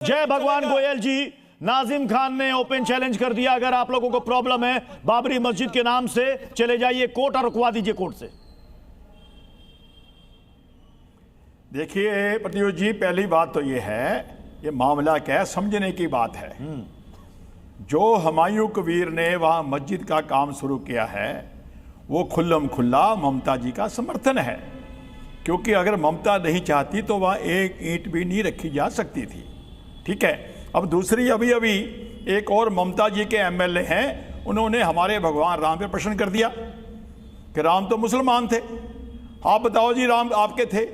जय भगवान गोयल जी, नाजिम खान ने ओपन चैलेंज कर दिया, अगर आप लोगों को प्रॉब्लम है बाबरी मस्जिद के नाम से, चले जाइए कोर्ट और रुकवा दीजिए कोर्ट से। देखिए प्रतियोगी जी, पहली बात तो ये है, ये मामला क्या है समझने की बात है। जो हुमायूं कबीर ने वहां मस्जिद का काम शुरू किया है वो खुल्लम खुल्ला ममता जी का समर्थन है, क्योंकि अगर ममता नहीं चाहती तो वहां एक ईंट भी नहीं रखी जा सकती थी। ठीक है। अब दूसरी, अभी अभी एक और ममता जी के एमएलए हैं, उन्होंने हमारे भगवान राम पे प्रश्न कर दिया कि राम तो मुसलमान थे, आप बताओ जी राम आपके थे।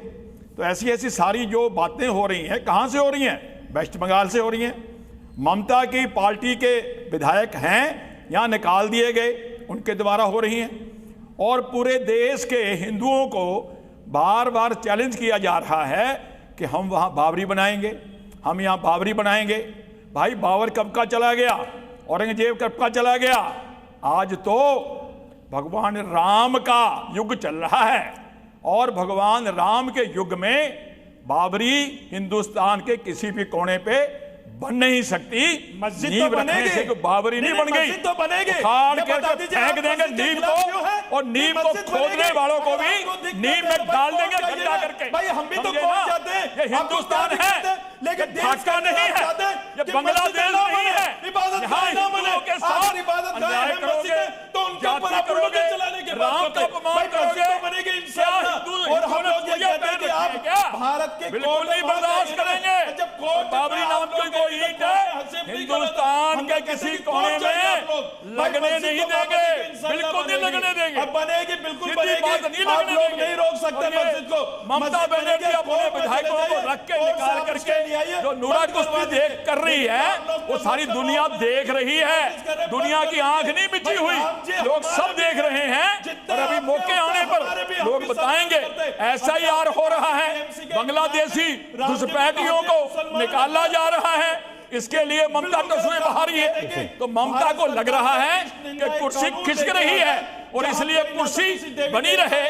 तो ऐसी ऐसी सारी जो बातें हो रही हैं, कहाँ से हो रही हैं? वेस्ट बंगाल से हो रही हैं। ममता की पार्टी के विधायक हैं, यहाँ निकाल दिए गए, उनके द्वारा हो रही हैं। और पूरे देश के हिंदुओं को बार बार चैलेंज किया जा रहा है कि हम वहाँ बाबरी बनाएंगे, हम यहाँ बाबरी बनाएंगे। भाई बाबर कब का चला गया, औरंगजेब कब का चला गया, आज तो भगवान राम का युग चल रहा है। और भगवान राम के युग में बाबरी हिंदुस्तान के किसी भी कोने पे बन नहीं सकती। मस्जिद तो बनेगी, बाबरी नहीं बन गई, तो बनेगी, उखाड़ के फेंक देंगे नींव को, और नींव को खोदने वालों को भी नींव में डाल देंगे गड्ढा करके। भाई हम भी तो खोद जाते हैं, ये हिंदुस्तान है, लेकिन ढाका नहीं है, ये बांग्लादेश नहीं है। यहाँ हिंदुओं के साथ अन्याय करोगे, जाति करोगे, राम का अपमान करोगे, क्या भारत के बिल्कुल नहीं बर्दाश्त करेंगे। बाबरी नाम की कोई ईंट हिंदुस्तान के किसी कोने में लगने नहीं देंगे, बिल्कुल नहीं लगने देंगे। अब बनेगी, बिल्कुल बनेगी, आप लोग नहीं रोक सकते मस्जिद को। ममता बनर्जी अपने विधायकों को रख के निकाल करके जो नूरा कुश्ती देख कर रही है, वो सारी दुनिया देख रही है। दुनिया की आंख नहीं मिटी हुई, लोग सब देख रहे हैं। और अभी मौके आने पर लोग बताएंगे SIR हो रहा है, बांग्लादेशी घुसपैठियों को निकाला जा रहा है, इसके लिए ममता तस्वीर बाहरी है। तो ममता को लग रहा है कि कुर्सी खिसक रही है, और इसलिए कुर्सी बनी रहे,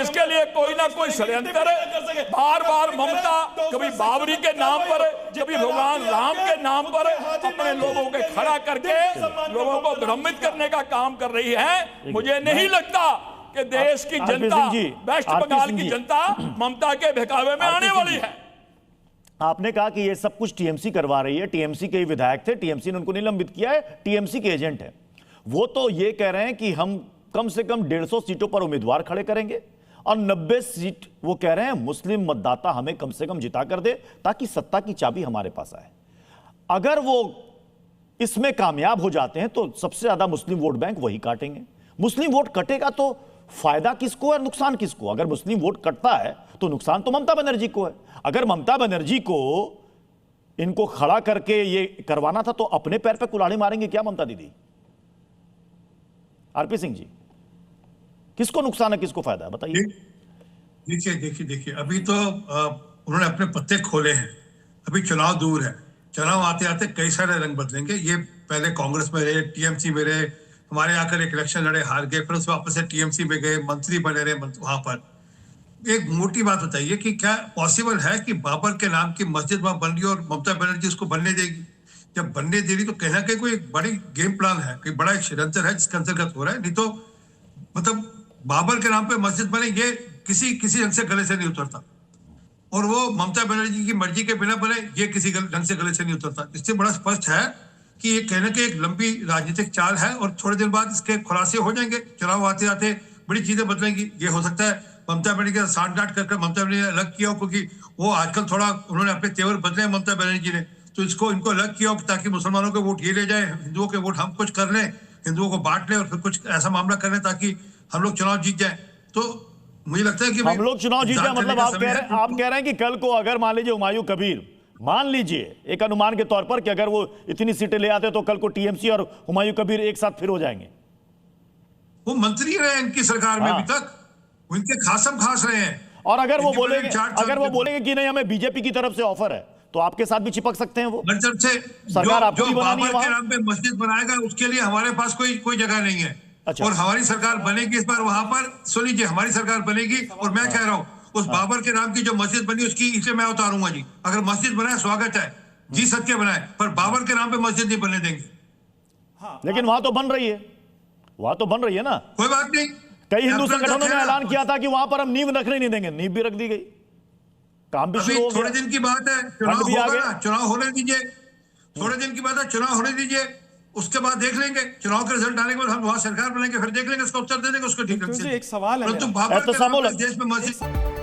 इसके लिए कोई ना कोई षड्यंत्र बार बार ममता कभी बाबरी के नाम पर, कभी भगवान राम के नाम पर अपने लोगों के खड़ा करके लोगों को भ्रमित करने का काम कर रही है। मुझे नहीं लगता कि देश की जनता, वेस्ट बंगाल की जनता ममता के बहकावे में आने वाली है। आपने कहा कि ये सब कुछ टीएमसी करवा रही है, टीएमसी के ही विधायक थे, टीएमसी ने उनको निलंबित किया है, टीएमसी के एजेंट है। वो तो ये कह रहे हैं कि हम कम से कम 150 सीटों पर उम्मीदवार खड़े करेंगे, और 90 सीट वो कह रहे हैं मुस्लिम मतदाता हमें कम से कम जिता कर दे, ताकि सत्ता की चाबी हमारे पास आए। अगर वो इसमें कामयाब हो जाते हैं तो सबसे ज्यादा मुस्लिम वोट बैंक वही काटेंगे। मुस्लिम वोट कटेगा तो फायदा किसको है, नुकसान किसको? अगर मुस्लिम वोट कटता है तो नुकसान तो ममता बनर्जी को है। अगर ममता बनर्जी को इनको खड़ा करके ये करवाना था तो अपने पैर पे कुल्हाड़ी मारेंगे क्या ममता दीदी? आरपी सिंह जी, किसको नुकसान है, किसको फायदा है, बताइए। देखिए अभी तो उन्होंने अपने पत्ते खोले हैं, अभी चुनाव दूर है, चुनाव आते आते कई सारे रंग बदलेंगे। ये पहले कांग्रेस में रहे, टीएमसी में रहे, हमारे आकर एक इलेक्शन लड़े, हार गए, फिर उस वापस से टीएमसी में गए, मंत्री बने रहे वहां पर। एक मोटी बात बताइए कि क्या पॉसिबल है कि बाबर के नाम की मस्जिद वहां बन रही और ममता बनर्जी उसको बनने देगी? जब बनने दे रही तो कहीं ना कहीं कोई एक बड़ी गेम प्लान है, कोई बड़ा एक षड्यंत्र है जिसके अंतर्गत हो रहा है। नहीं तो मतलब बाबर के नाम पे मस्जिद बने, ये किसी ढंग से गले से नहीं उतरता, और वो ममता बनर्जी की मर्जी के बिना बने, ये किसी ढंग से गले से नहीं उतरता। इससे बड़ा स्पष्ट है कि ये कहने के एक लंबी राजनीतिक चाल है, और थोड़े दिन बाद इसके खुलासे हो जाएंगे। चुनाव आते आते बड़ी चीजें बदलेंगी। ये हो सकता है ममता बनर्जी का साठ डांट कर ममता बनर्जी ने अलग किया हो, क्योंकि वो आजकल थोड़ा उन्होंने अपने तेवर बदले ममता बनर्जी ने, तो इसको इनको अलग किया हो ताकि मुसलमानों के वोट ये ले जाए, हिंदुओं के वोट हम कुछ कर लें, हिंदुओं को बांट लें, और फिर कुछ ऐसा मामला कर लें ताकि हम लोग चुनाव जीत जाए। तो मुझे लगता है कि हम लोग चुनाव जीत जाए, मतलब आप कह रहे हैं कि कल को अगर मान लीजिए हुमायूं कबीर, मान लीजिए एक अनुमान के तौर पर कि अगर वो इतनी सीटें ले आते तो कल को टीएमसी और हुमायूं कबीर एक साथ फिर हो जाएंगे। वो मंत्री रहे इनकी सरकार में अभी तक, उनके खासम खास रहे हैं। और अगर वो बोलेंगे कि नहीं हमें बीजेपी की तरफ से ऑफर है, तो आपके साथ भी चिपक सकते हैं वो। मतलब से सरकार आपको जो बाबर के नाम पे मस्जिद बनाएगा उसके लिए हमारे पास कोई जगह नहीं है। अच्छा। और हमारी सरकार बनेगी इस बार वहां पर, सुन लीजिए, हमारी सरकार बनेगी, और मैं कह रहा हूँ उस बाबर के नाम की जो मस्जिद बनी उसकी इसे मैं उतारूंगा जी। अगर मस्जिद बनाए स्वागत है, जी सत्य बनाए, पर बाबर के नाम पे मस्जिद नहीं बनने देंगे। लेकिन वहां तो बन रही है, वहां तो बन रही है ना। कोई बात नहीं, कई हिंदू अपना संगठनों ने कहना- ऐलान किया था कि वहां पर हम नींव रखने नहीं देंगे, नींव भी रख दी गई, काम भी अभी शुरू हो थोड़े गया। दिन की बात है, चुनाव फंड भी आ होगा गया। ना, चुनाव होने दीजिए। थोड़े दिन की बात है, चुनाव होने दीजिए, उसके बाद देख लेंगे। चुनाव के रिजल्ट आने के बाद हम वहां सरकार बनाएंगे, फिर देख लेंगे, उसका उत्तर दे देंगे, उसको ठीक जी, रखेंगे। एक सवाल है परंतु मेरा। बाबर तो के नाम समूल- पे इस देश में मस्जिद